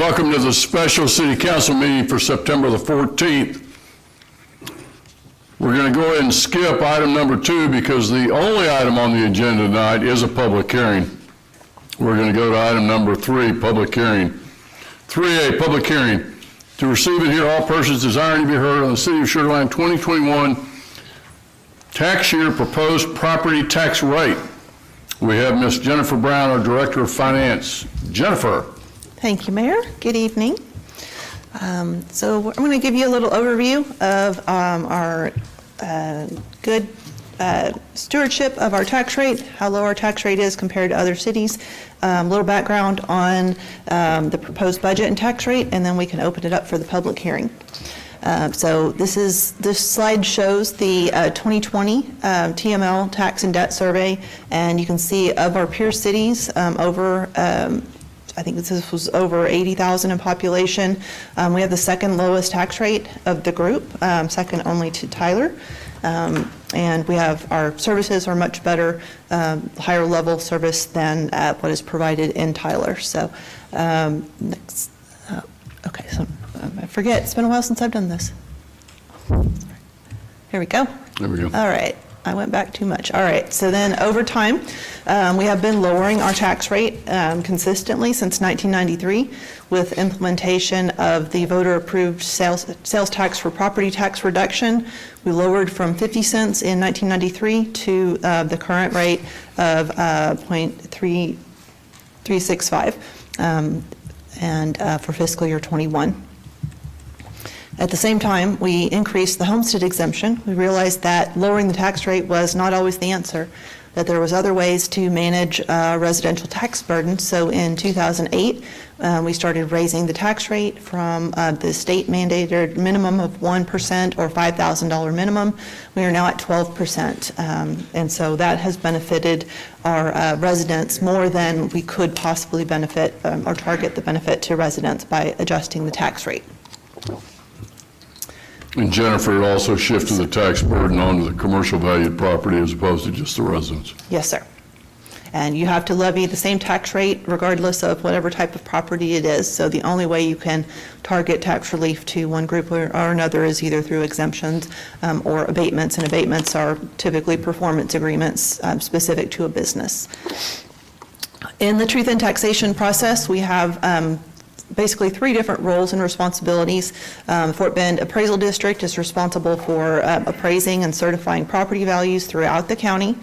welcome to the special city council meeting for September the 14th. We're going to go ahead and skip item number 2 because the only item on the agenda tonight is a public hearing. We're going to go to item number 3, public hearing. 3A, public hearing. To receive and hear all persons desiring to be heard on the City of Sugar Land 2021 tax year proposed property tax rate. We have Ms. Jennifer Brown, our Director of Finance. Jennifer. Thank you, Mayor. Good evening. So I'm going to give you a little overview of our good stewardship of our tax rate, how low our tax rate is compared to other cities, a little background on the proposed budget and tax rate, and then we can open it up for the public hearing. So this slide shows the 2020 TML tax and debt survey, and you can see of our peer cities I think this was over 80,000 in population. We have the second lowest tax rate of the group, second only to Tyler. And we have our services are much better, higher level service than what is provided in Tyler. So next, okay, so I forget, it's been a while since I've done this. Here we go. There we go. All right. I went back too much. All right, so then over time, we have been lowering our tax rate consistently since 1993 with implementation of the voter-approved sales tax for property tax reduction. We lowered from 50 cents in 1993 to the current rate of 0.3365 and for fiscal year 21. At the same time, we increased the homestead exemption. We realized that lowering the tax rate was not always the answer, that there was other ways to manage residential tax burden. So in 2008, we started raising the tax rate from the state mandated minimum of 1% or $5,000 minimum. We are now at 12%. And so that has benefited our residents more than we could possibly benefit or target the benefit to residents by adjusting the tax rate. And Jennifer also shifted the tax burden onto the commercial valued property as opposed to just the residents. Yes, sir. And you have to levy the same tax rate regardless of whatever type of property it is. So the only way you can target tax relief to one group or another is either through exemptions or abatements. And abatements are typically performance agreements specific to a business. In the truth in taxation process, we have basically 3 different roles and responsibilities. Fort Bend Appraisal District is responsible for appraising and certifying property values throughout the county.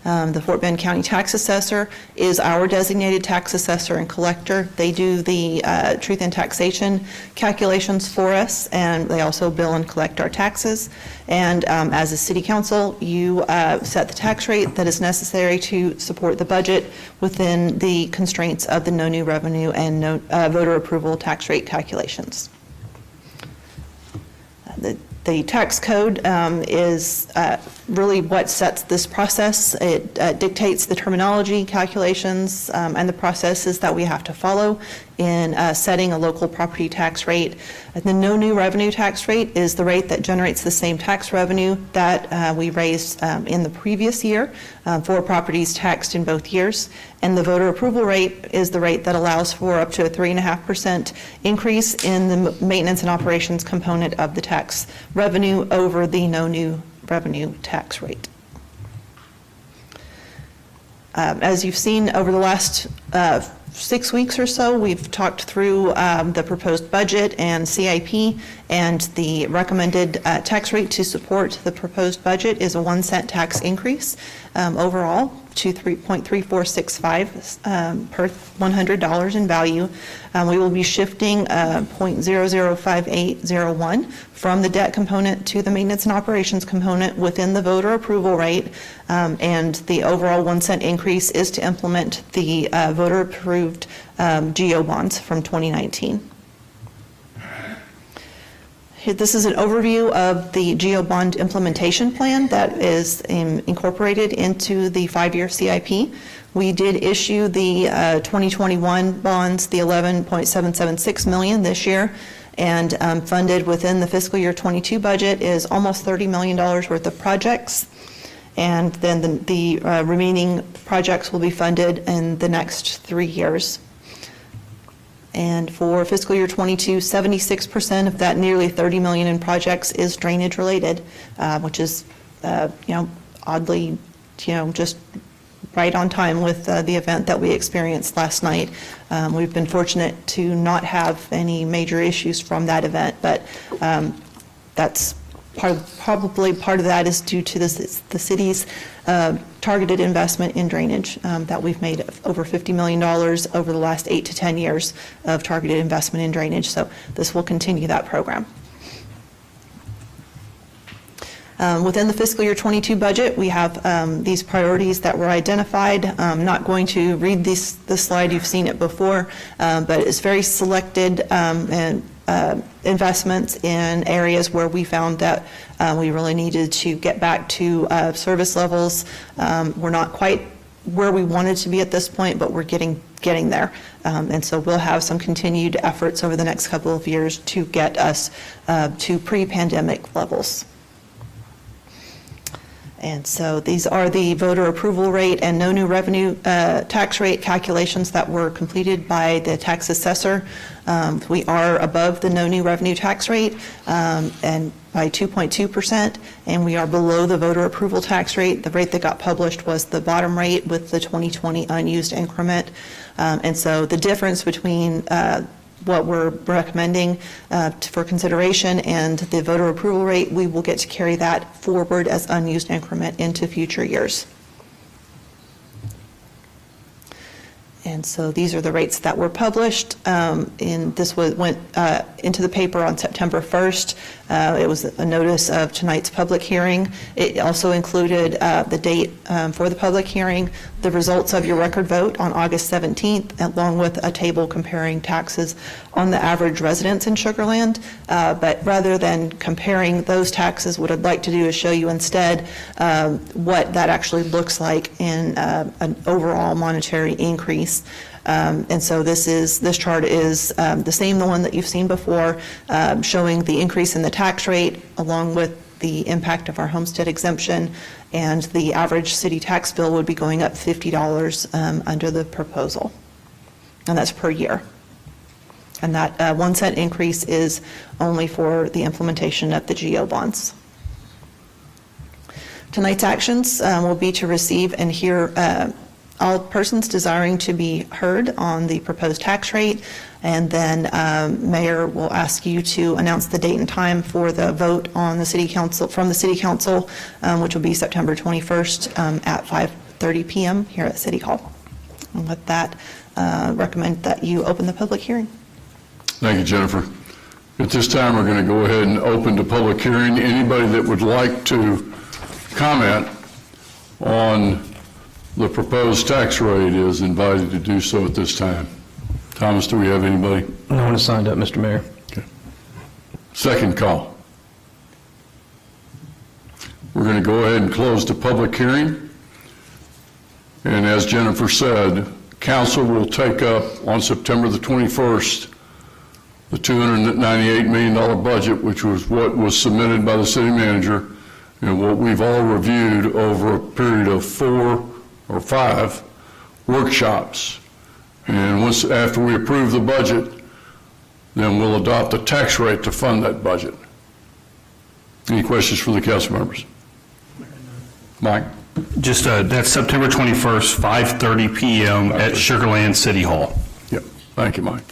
The Fort Bend County Tax Assessor is our designated tax assessor and collector. They do the truth in taxation calculations for us, and they also bill and collect our taxes. And as a city council, you set the tax rate that is necessary to support the budget within the constraints of the no new revenue and no voter approval tax rate calculations. The tax code is really what sets this process. It dictates the terminology, calculations, and the processes that we have to follow in setting a local property tax rate. The no new revenue tax rate is the rate that generates the same tax revenue that we raised in the previous year for properties taxed in both years. And the voter approval rate is the rate that allows for up to a 3.5% increase in the maintenance and operations component of the tax revenue over the no new revenue tax rate. As you've seen over the last 6 weeks or so, we've talked through the proposed budget and CIP, and the recommended tax rate to support the proposed budget is a 1-cent tax increase overall to 3.3465 per $100 in value. We will be shifting 0.005801 from the debt component to the maintenance and operations component within the voter approval rate, and the overall 1-cent increase is to implement the voter approved GO bonds from 2019. This is an overview of the GO bond implementation plan that is incorporated into the 5-year CIP. We did issue the 2021 bonds, the $11.776 million this year, and funded within the fiscal year 22 budget is almost $30 million worth of projects. And then the remaining projects will be funded in the next 3 years. And for fiscal year '22, 76% of that nearly $30 million in projects is drainage related, which is, oddly, just right on time with the event that we experienced last night. We've been fortunate to not have any major issues from that event, but that's probably part of that is due to the city's targeted investment in drainage that we've made over $50 million over the last 8 to 10 years of targeted investment in drainage. So this will continue that program. Within the fiscal year '22 budget, we have these priorities that were identified. I'm not going to read this slide, you've seen it before, but it's very selected and investments in areas where we found that we really needed to get back to service levels. We're not quite where we wanted to be at this point, but we're getting there. And so we'll have some continued efforts over the next couple of years to get us to pre-pandemic levels. And so these are the voter approval rate and no new revenue tax rate calculations that were completed by the tax assessor. We are above the no new revenue tax rate and by 2.2%, and we are below the voter approval tax rate. The rate that got published was the bottom rate with the 2020 unused increment. And so the difference between what we're recommending for consideration and the voter approval rate, we will get to carry that forward as unused increment into future years. And so these are the rates that were published. And this went into the paper on September 1st. It was a notice of tonight's public hearing. It also included the date for the public hearing, the results of your record vote on August 17th, along with a table comparing taxes on the average residents in Sugar Land. But rather than comparing those taxes, what I'd like to do is show you instead what that actually looks like in an overall monetary increase. And so this chart is the same, the one that you've seen before, showing the increase in the tax rate along with the impact of our homestead exemption, and the average city tax bill would be going up $50 under the proposal, and that's per year. And that 1 cent increase is only for the implementation of the GO bonds. Tonight's actions will be to receive and hear all persons desiring to be heard on the proposed tax rate, and then Mayor will ask you to announce the date and time for the vote on the City Council, from the City Council, which will be September 21st at 5:30 p.m. here at City Hall. And with that, recommend that you open the public hearing. Thank you, Jennifer. At this time, we're going to go ahead and open the public hearing. Anybody that would like to comment on the proposed tax rate is invited to do so at this time. Thomas, do we have anybody? No one has signed up, Mr. Mayor. Okay. Second call. We're going to go ahead and close the public hearing. And as Jennifer said, council will take up on September the 21st the $298 million budget, which was what was submitted by the city manager and what we've all reviewed over a period of 4 or 5 workshops. And once after we approve the budget, then we'll adopt a tax rate to fund that budget. Any questions for the council members? Mike? Just that's September 21st, 5:30 p.m. at Sugar Land City Hall. Yep. Thank you, Mike.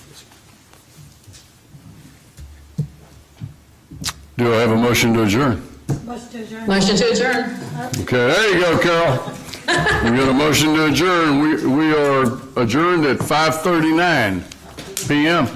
Do I have a motion to adjourn? Motion to adjourn. Okay, there you go, Carol. We got a motion to adjourn. We are adjourned at 5:39 p.m.